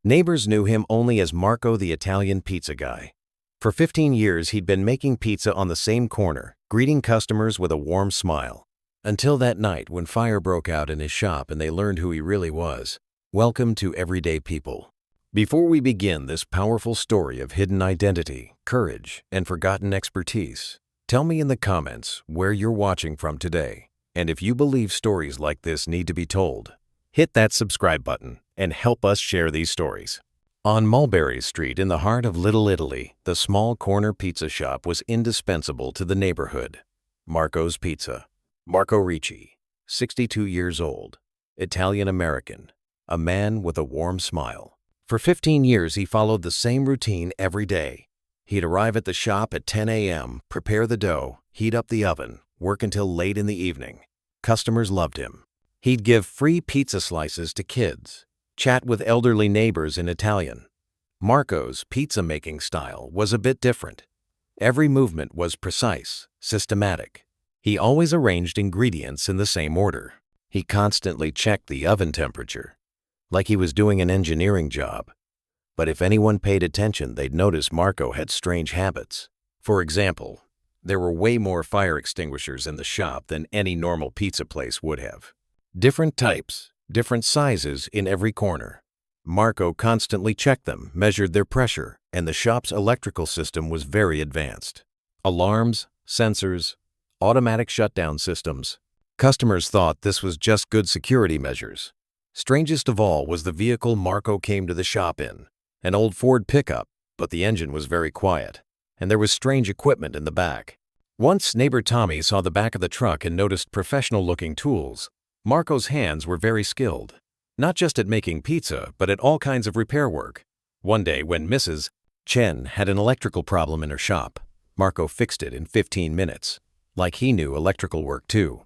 Neighbors knew him only as Marco the Italian pizza guy. For 15 years he'd been making pizza on the same corner, greeting customers with a warm smile. Until that night when fire broke out in his shop and they learned who he really was. Welcome to Everyday People. Before we begin this powerful story of hidden identity, courage, and forgotten expertise, tell me in the comments where you're watching from today, and if you believe stories like this need to be told. Hit that subscribe button and help us share these stories. On Mulberry Street in the heart of Little Italy, the small corner pizza shop was indispensable to the neighborhood. Marco's Pizza. Marco Ricci, 62 years old, Italian-American, a man with a warm smile. For 15 years he followed the same routine every day. He'd arrive at the shop at 10 a.m., prepare the dough, heat up the oven, work until late in the evening. Customers loved him. He'd give free pizza slices to kids, chat with elderly neighbors in Italian. Marco's pizza-making style was a bit different. Every movement was precise, systematic. He always arranged ingredients in the same order. He constantly checked the oven temperature, like he was doing an engineering job. But if anyone paid attention, they'd notice Marco had strange habits. For example, there were way more fire extinguishers in the shop than any normal pizza place would have. Different types, different sizes in every corner. Marco constantly checked them, measured their pressure, and the shop's electrical system was very advanced. Alarms, sensors, automatic shutdown systems. Customers thought this was just good security measures. Strangest of all was the vehicle Marco came to the shop in, an old Ford pickup, but the engine was very quiet, and there was strange equipment in the back. Once neighbor Tommy saw the back of the truck and noticed professional-looking tools. Marco's hands were very skilled, not just at making pizza, but at all kinds of repair work. One day when Mrs. Chen had an electrical problem in her shop, Marco fixed it in 15 minutes, like he knew electrical work too.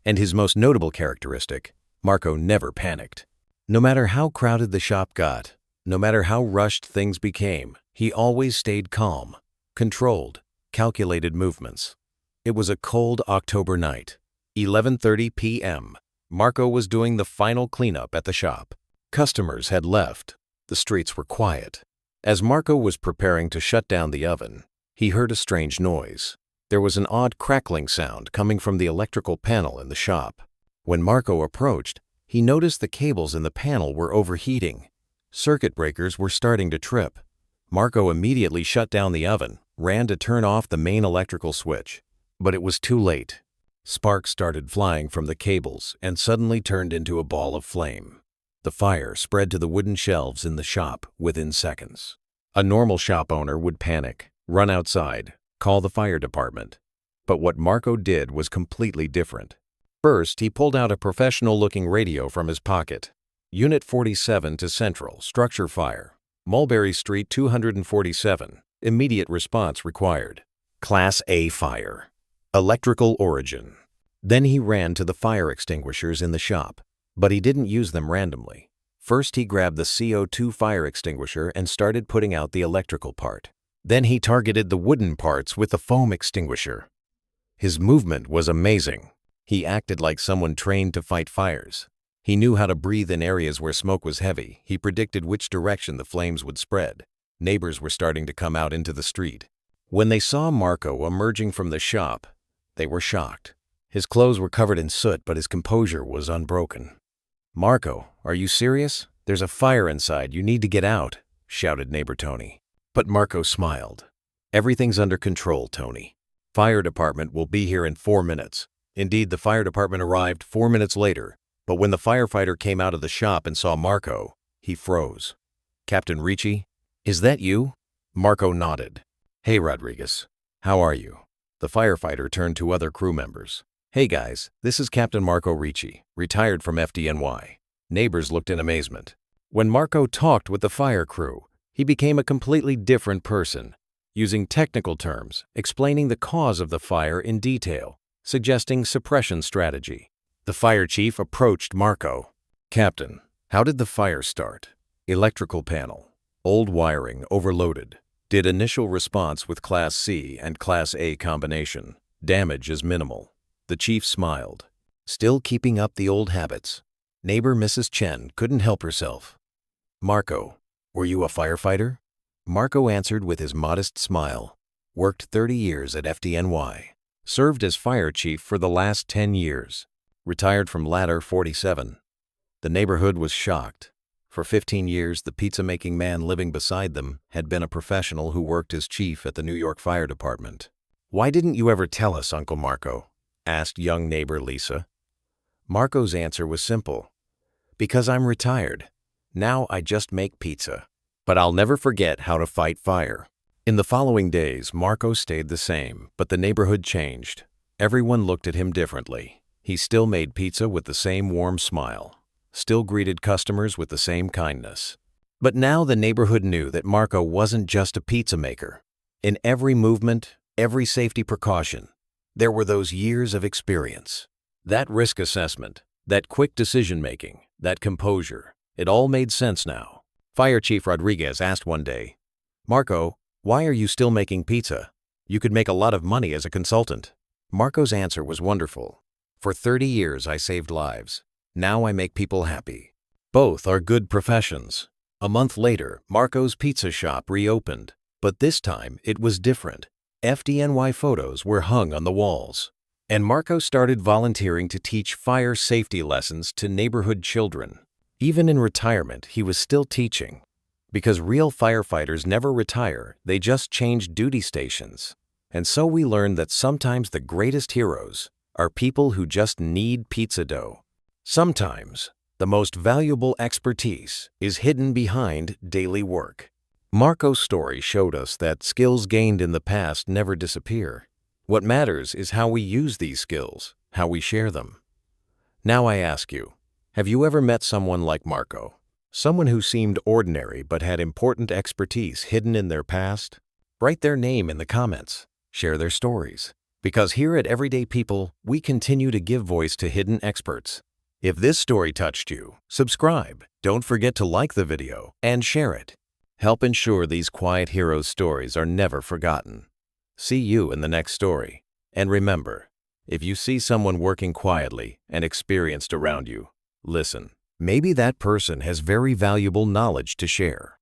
And his most notable characteristic, Marco never panicked. No matter how crowded the shop got, no matter how rushed things became, he always stayed calm, controlled, calculated movements. It was a cold October night, 11:30 p.m. Marco was doing the final cleanup at the shop. Customers had left. The streets were quiet. As Marco was preparing to shut down the oven, he heard a strange noise. There was an odd crackling sound coming from the electrical panel in the shop. When Marco approached, he noticed the cables in the panel were overheating. Circuit breakers were starting to trip. Marco immediately shut down the oven, ran to turn off the main electrical switch. But it was too late. Sparks started flying from the cables and suddenly turned into a ball of flame. The fire spread to the wooden shelves in the shop within seconds. A normal shop owner would panic, run outside, call the fire department. But what Marco did was completely different. First, he pulled out a professional-looking radio from his pocket. Unit 47 to Central, structure fire. Mulberry Street 247, immediate response required. Class A fire. Electrical origin. Then he ran to the fire extinguishers in the shop, but he didn't use them randomly. First, he grabbed the CO2 fire extinguisher and started putting out the electrical part. Then he targeted the wooden parts with the foam extinguisher. His movement was amazing. He acted like someone trained to fight fires. He knew how to breathe in areas where smoke was heavy. He predicted which direction the flames would spread. Neighbors were starting to come out into the street. When they saw Marco emerging from the shop, they were shocked. His clothes were covered in soot, but his composure was unbroken. "Marco, are you serious? There's a fire inside. You need to get out," shouted neighbor Tony. But Marco smiled. "Everything's under control, Tony. Fire department will be here in 4 minutes. Indeed, the fire department arrived 4 minutes later, but when the firefighter came out of the shop and saw Marco, he froze. "Captain Ricci, is that you?" Marco nodded. "Hey, Rodriguez, how are you?" The firefighter turned to other crew members. "Hey guys, this is Captain Marco Ricci, retired from FDNY. Neighbors looked in amazement. When Marco talked with the fire crew, he became a completely different person, using technical terms, explaining the cause of the fire in detail, suggesting suppression strategy. The fire chief approached Marco. "Captain, how did the fire start?" "Electrical panel. Old wiring overloaded. Did initial response with Class C and Class A combination. Damage is minimal." The chief smiled. Still keeping up the old habits, neighbor Mrs. Chen couldn't help herself. "Marco, Were you a firefighter? Marco answered with his modest smile. Worked 30 years at FDNY. Served as fire chief for the last 10 years. Retired from Ladder 47. The neighborhood was shocked. For 15 years, the pizza-making man living beside them had been a professional who worked as chief at the New York Fire Department. "Why didn't you ever tell us, Uncle Marco?" asked young neighbor Lisa. Marco's answer was simple. "Because I'm retired. Now I just make pizza. But I'll never forget how to fight fire." In the following days, Marco stayed the same, but the neighborhood changed. Everyone looked at him differently. He still made pizza with the same warm smile, still greeted customers with the same kindness. But now the neighborhood knew that Marco wasn't just a pizza maker. In every movement, every safety precaution, there were those years of experience. That risk assessment, that quick decision-making, that composure, it all made sense now. Fire Chief Rodriguez asked one day, "Marco, why are you still making pizza? You could make a lot of money as a consultant." Marco's answer was wonderful. "For 30 years I saved lives. Now I make people happy. Both are good professions." A month later, Marco's pizza shop reopened, but this time it was different. FDNY photos were hung on the walls. And Marco started volunteering to teach fire safety lessons to neighborhood children. Even in retirement, he was still teaching. Because real firefighters never retire, they just change duty stations. And so we learned that sometimes the greatest heroes are people who just knead pizza dough. Sometimes, the most valuable expertise is hidden behind daily work. Marco's story showed us that skills gained in the past never disappear. What matters is how we use these skills, how we share them. Now I ask you, have you ever met someone like Marco? Someone who seemed ordinary but had important expertise hidden in their past? Write their name in the comments. Share their stories. Because here at Everyday People, we continue to give voice to hidden experts. If this story touched you, subscribe. Don't forget to like the video and share it. Help ensure these quiet heroes' stories are never forgotten. See you in the next story. And remember, if you see someone working quietly and experienced around you, listen. Maybe that person has very valuable knowledge to share.